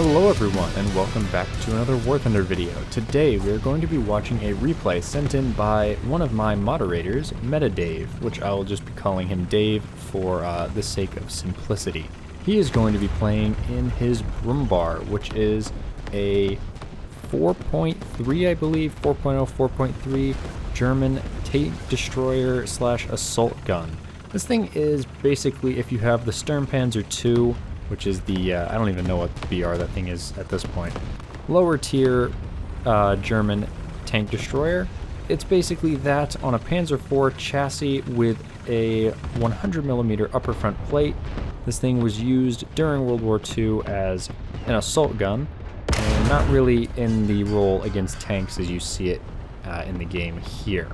Hello everyone, and welcome back to another War Thunder video. Today we are going to be watching a replay sent in by one of my moderators, MetaDave, which I will just be calling him Dave for the sake of simplicity. He is going to be playing in his Brummbär, which is a 4.3, I believe, 4.0, 4.3 German tank destroyer / assault gun. This thing is basically, if you have the Sturmpanzer II, which is the, I don't even know what BR that thing is at this point, lower tier German tank destroyer. It's basically that on a Panzer IV chassis with a 100mm upper front plate. This thing was used during World War II as an assault gun, and not really in the role against tanks as you see it in the game here.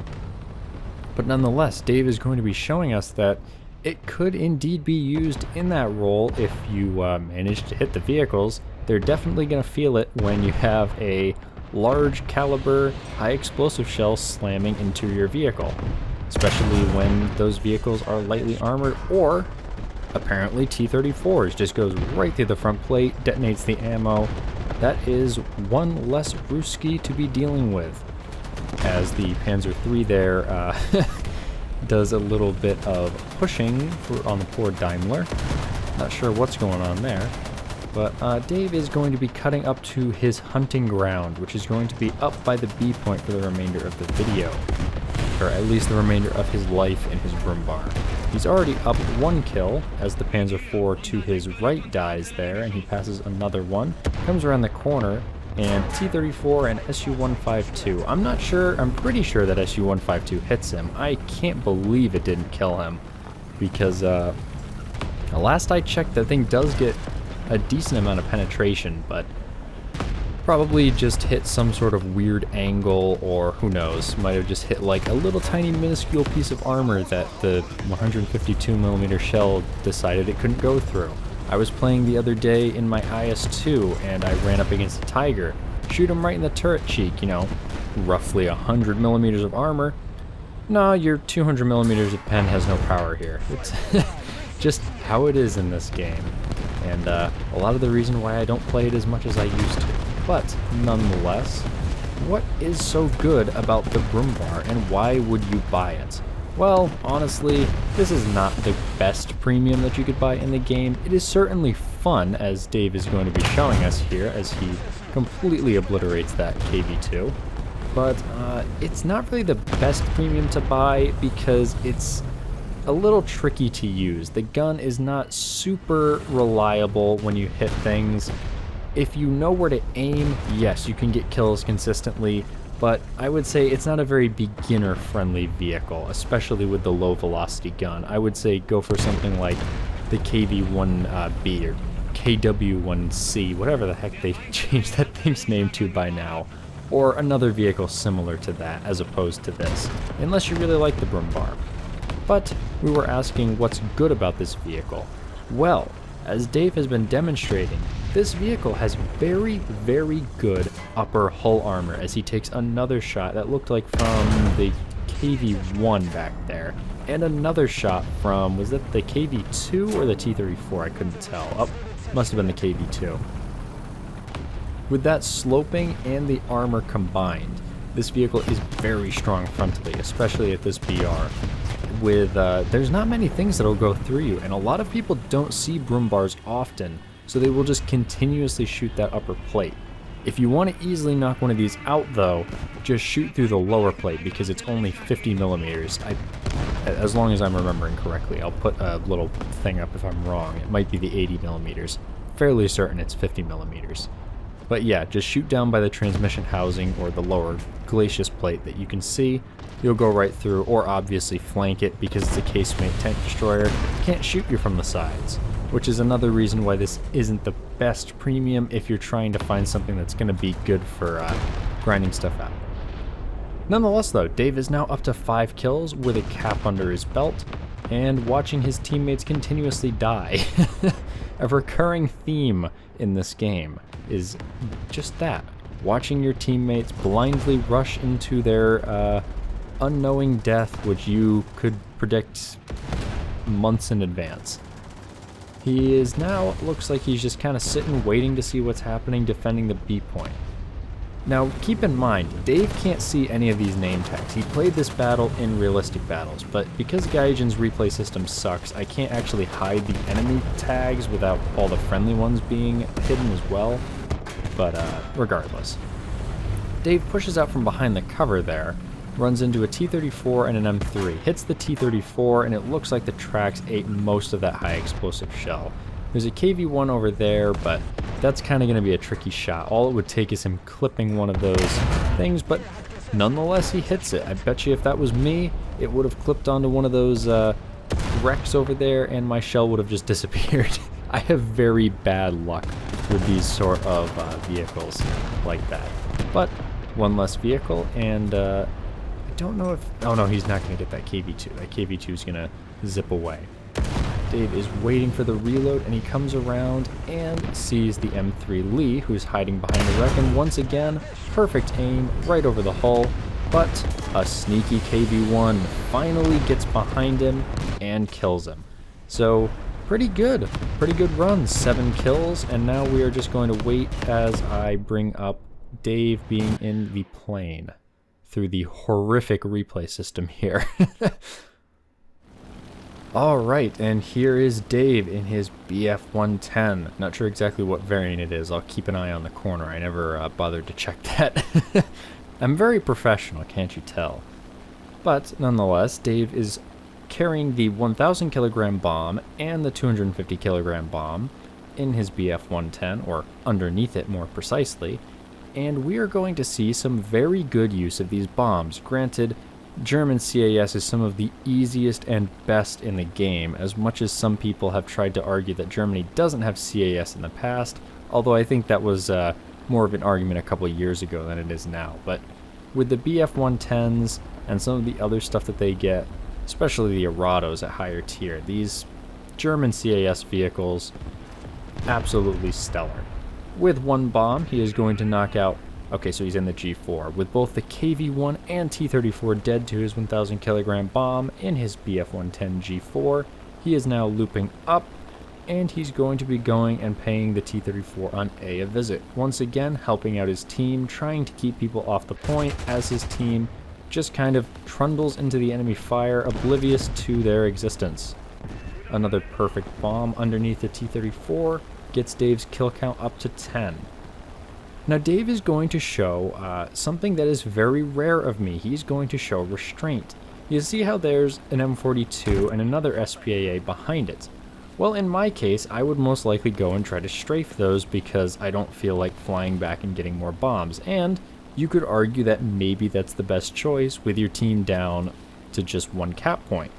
But nonetheless, Dave is going to be showing us that it could indeed be used in that role if you manage to hit the vehicles. They're definitely going to feel it when you have a large caliber, high explosive shell slamming into your vehicle, especially when those vehicles are lightly armored, or apparently T-34s. Just goes right through the front plate, detonates the ammo. That is one less Ruski to be dealing with, as the Panzer III there does a little bit of pushing on the poor Daimler. Not sure what's going on there, but Dave is going to be cutting up to his hunting ground, which is going to be up by the B point for the remainder of the video, or at least the remainder of his life in his Brummbär. He's already up one kill as the Panzer IV to his right dies there, and he passes another one, comes around the corner, and T-34 and Su-152. I'm pretty sure that Su-152 hits him. I can't believe it didn't kill him, because last I checked, that thing does get a decent amount of penetration, but probably just hit some sort of weird angle, or who knows, might have just hit like a little tiny minuscule piece of armor that the 152mm shell decided it couldn't go through. I was playing the other day in my IS-2, and I ran up against a Tiger. Shoot him right in the turret cheek, you know, roughly 100mm of armor. No, your 200mm of pen has no power here. It's just how it is in this game. And a lot of the reason why I don't play it as much as I used to. But nonetheless, what is so good about the Brummbär, and why would you buy it? Well, honestly, this is not the best premium that you could buy in the game. It is certainly fun, as Dave is going to be showing us here, as he completely obliterates that KV-2. But it's not really the best premium to buy because it's a little tricky to use. The gun is not super reliable when you hit things. If you know where to aim, yes, you can get kills consistently, but I would say it's not a very beginner-friendly vehicle, especially with the low-velocity gun. I would say go for something like the KV-1B or KW-1C, whatever the heck they changed that thing's name to by now, or another vehicle similar to that as opposed to this, unless you really like the Brummbär. But we were asking what's good about this vehicle. Well, as Dave has been demonstrating, this vehicle has very, very good upper hull armor, as he takes another shot that looked like from the KV-1 back there, and another shot from, was that the KV-2 or the T-34? I couldn't tell. Oh, must have been the KV-2. With that sloping and the armor combined, this vehicle is very strong frontally, especially at this BR. With there's not many things that'll go through you, and a lot of people don't see Brummbärs often, so they will just continuously shoot that upper plate. If you want to easily knock one of these out though, just shoot through the lower plate because it's only 50mm. As long as I'm remembering correctly. I'll put a little thing up if I'm wrong. It might be the 80mm. Fairly certain it's 50mm. But yeah, just shoot down by the transmission housing or the lower glacis plate that you can see. You'll go right through, or obviously flank it because it's a casemate tank destroyer. Can't shoot you from the sides, which is another reason why this isn't the best premium if you're trying to find something that's going to be good for grinding stuff out. Nonetheless though, Dave is now up to 5 kills with a cap under his belt, and watching his teammates continuously die. A recurring theme in this game is just that. Watching your teammates blindly rush into their unknowing death, which you could predict months in advance. He is now, looks like he's just kind of sitting, waiting to see what's happening, defending the B point. Now, keep in mind, Dave can't see any of these name tags. He played this battle in realistic battles, but because Gaijin's replay system sucks, I can't actually hide the enemy tags without all the friendly ones being hidden as well. But regardless. Dave pushes out from behind the cover there, runs into a T-34 and an M3, hits the T-34, and it looks like the tracks ate most of that high explosive shell. There's a KV-1 over there, but that's kind of going to be a tricky shot. All it would take is him clipping one of those things, but nonetheless he hits it. I bet you if that was me, it would have clipped onto one of those wrecks over there, and my shell would have just disappeared. I have very bad luck with these sort of vehicles like that. But one less vehicle, and I don't know if... Oh no, he's not going to get that KV-2. That KV-2 is going to zip away. Dave is waiting for the reload, and he comes around and sees the M3 Lee, who's hiding behind the wreck, and once again, perfect aim right over the hull, but a sneaky KV-1 finally gets behind him and kills him. So, pretty good run, 7 kills, and now we are just going to wait as I bring up Dave being in the plane through the horrific replay system here. Alright, and here is Dave in his BF-110. Not sure exactly what variant it is. I'll keep an eye on the corner. I never bothered to check that. I'm very professional, can't you tell? But nonetheless, Dave is carrying the 1,000 kilogram bomb and the 250 kilogram bomb in his BF-110, or underneath it more precisely, and we are going to see some very good use of these bombs. Granted, German CAS is some of the easiest and best in the game, as much as some people have tried to argue that Germany doesn't have CAS in the past, although I think that was more of an argument a couple of years ago than it is now. But with the BF-110s and some of the other stuff that they get, especially the Arados at higher tier, these German CAS vehicles, absolutely stellar. With one bomb, he is going to knock out... Okay, so he's in the G4. With both the KV-1 and T-34 dead to his 1,000 kilogram bomb in his BF-110 G4, he is now looping up, and he's going to be going and paying the T-34 on A a visit. Once again, helping out his team, trying to keep people off the point as his team just kind of trundles into the enemy fire, oblivious to their existence. Another perfect bomb underneath the T-34 gets Dave's kill count up to 10. Now Dave is going to show something that is very rare of me. He's going to show restraint. You see how there's an M42 and another SPAA behind it. Well, in my case, I would most likely go and try to strafe those because I don't feel like flying back and getting more bombs. And you could argue that maybe that's the best choice with your team down to just one cap point.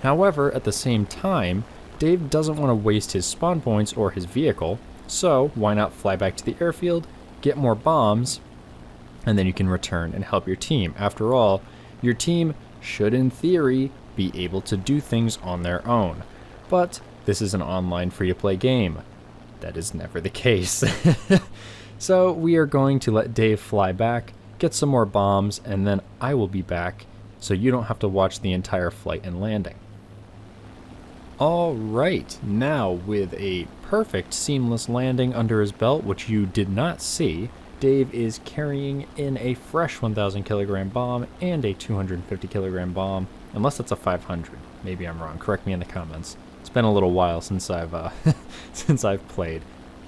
However, at the same time, Dave doesn't want to waste his spawn points or his vehicle, so why not fly back to the airfield, get more bombs, and then you can return and help your team. After all, your team should in theory be able to do things on their own. But this is an online free-to-play game. That is never the case. So we are going to let Dave fly back, get some more bombs, and then I will be back so you don't have to watch the entire flight and landing. Alright, now with a perfect seamless landing under his belt, which you did not see, Dave is carrying in a fresh 1,000 kilogram bomb and a 250 kilogram bomb, unless that's a 500. Maybe I'm wrong. Correct me in the comments. It's been a little while since I've since I've played,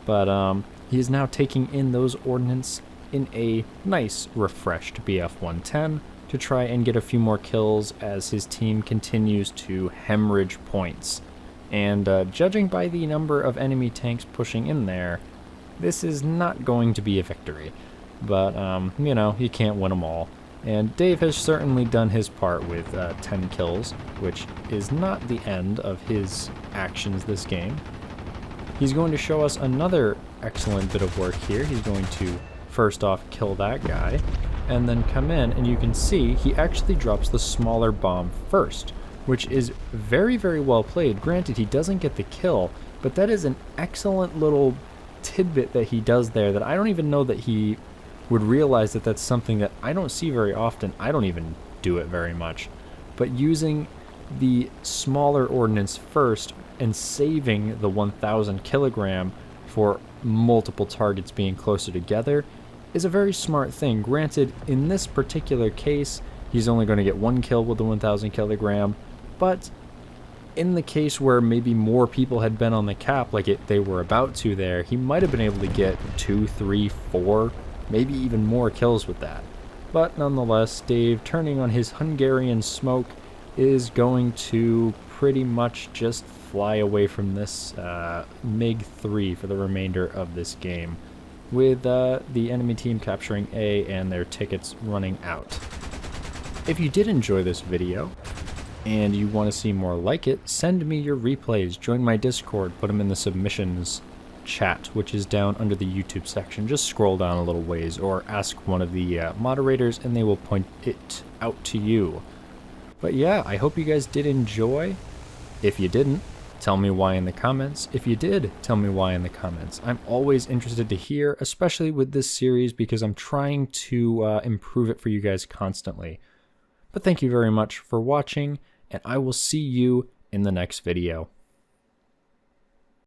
but he is now taking in those ordnance in a nice, refreshed BF-110 to try and get a few more kills as his team continues to hemorrhage points. And judging by the number of enemy tanks pushing in there, this is not going to be a victory. But, you know, you can't win them all. And Dave has certainly done his part with 10 kills, which is not the end of his actions this game. He's going to show us another excellent bit of work here. He's going to first off kill that guy, and then come in, and you can see he actually drops the smaller bomb first, which is very, very well played. Granted, he doesn't get the kill, but that is an excellent little tidbit that he does there that I don't even know that he would realize that that's something that I don't see very often. I don't even do it very much. But using the smaller ordnance first and saving the 1,000 kilogram for multiple targets being closer together is a very smart thing. Granted, in this particular case, he's only going to get 1 kill with the 1,000 kilogram, but in the case where maybe more people had been on the cap like they were about to there, he might have been able to get 2, 3, 4, maybe even more kills with that. But nonetheless, Dave, turning on his Hungarian smoke, is going to pretty much just fly away from this MiG-3 for the remainder of this game, with the enemy team capturing A and their tickets running out. If you did enjoy this video, and you want to see more like it, send me your replays, join my Discord, put them in the submissions chat, which is down under the YouTube section. Just scroll down a little ways, or ask one of the moderators and they will point it out to you. But yeah, I hope you guys did enjoy. If you didn't, tell me why in the comments. If you did, tell me why in the comments. I'm always interested to hear, especially with this series, because I'm trying to improve it for you guys constantly. But thank you very much for watching, and I will see you in the next video.